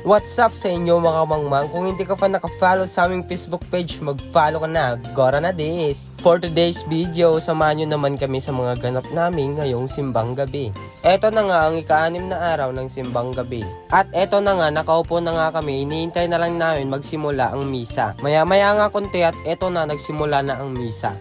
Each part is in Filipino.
What's up sa inyo mga mangmang? Kung hindi ka pa naka-follow sa aming Facebook page, mag-follow ka na. Gora na this! For today's video, samahan nyo naman kami sa mga ganap namin ngayong simbang gabi. Eto na nga ang ika-6 na araw ng simbang gabi. At eto na nga, nakaupo na nga kami, iniintay na lang namin magsimula ang misa. Maya-maya nga konti at eto na, nagsimula na ang misa.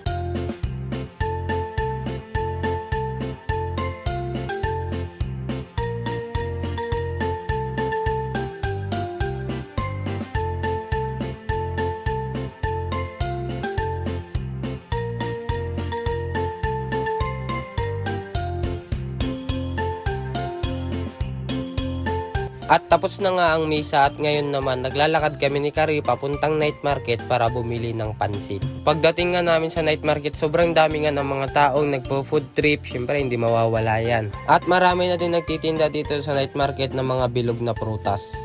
At tapos na nga ang misa at ngayon naman naglalakad kami ni Kari papuntang night market para bumili ng pansit. Pagdating nga namin sa night market, sobrang dami nga ng mga taong nagpo-food trip, syempre hindi mawawala yan. At marami na din nagtitinda dito sa night market ng mga bilog na prutas.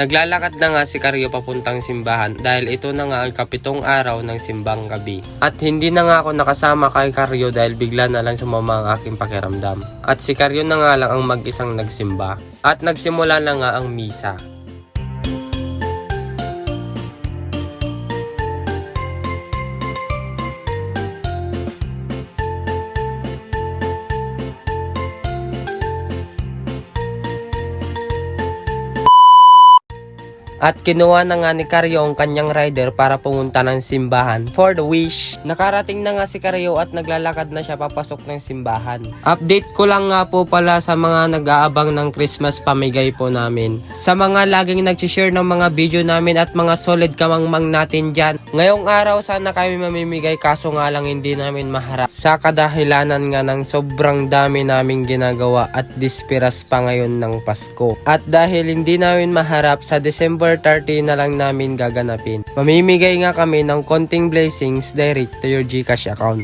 Naglalakad na nga si Karyo papuntang simbahan dahil ito na nga ang kapitong araw ng simbang gabi. At hindi na nga ako nakasama kay Karyo dahil bigla na lang sumama ang aking pakiramdam. At si Karyo na nga lang ang mag-isang nagsimba. At nagsimula na nga ang misa. At kinuha na nga ni Karyo ang kanyang rider para pumunta ng simbahan for the wish. Nakarating na nga si Karyo at naglalakad na siya papasok ng simbahan. Update ko lang nga po pala sa mga nag-aabang ng Christmas pamigay po namin. Sa mga laging nag-share ng mga video namin at mga solid kamangmang natin dyan. Ngayong araw sana kami mamimigay kaso nga lang hindi namin maharap. Sa kadahilanan nga ng sobrang dami naming ginagawa at dispiras pa ngayon ng Pasko. At dahil hindi namin maharap sa December 30 na lang namin gaganapin. Mamimigay nga kami ng konting blessings direct to your GCash account.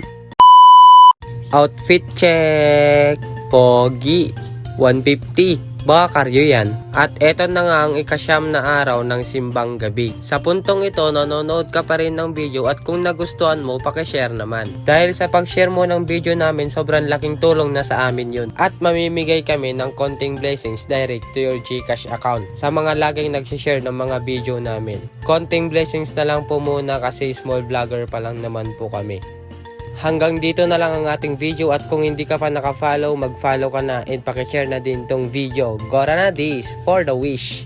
Outfit check! Pogi! 150! Baka Karyo yan. At eto na nga ang ika-9 na araw ng simbang gabi. Sa puntong ito, nanonood ka pa rin ng video at kung nagustuhan mo, pakishare naman. Dahil sa pag-share mo ng video namin, sobrang laking tulong na sa amin yun. At mamimigay kami ng konting blessings direct to your GCash account sa mga laging nagsishare ng mga video namin. Konting blessings na lang po muna kasi small vlogger pa lang naman po kami. Hanggang dito na lang ang ating video at kung hindi ka pa naka-follow, mag-follow ka na and pakishare na din tong video. Gora na this for the wish!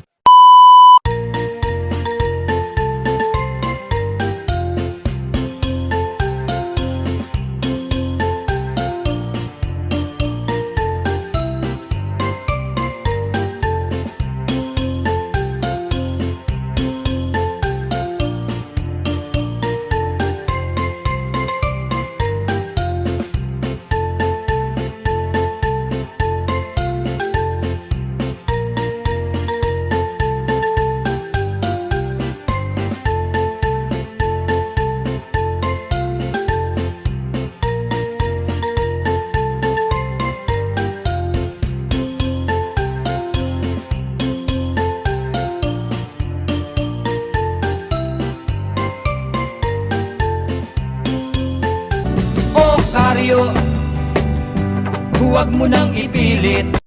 Karyo, huwag mo nang ipilit.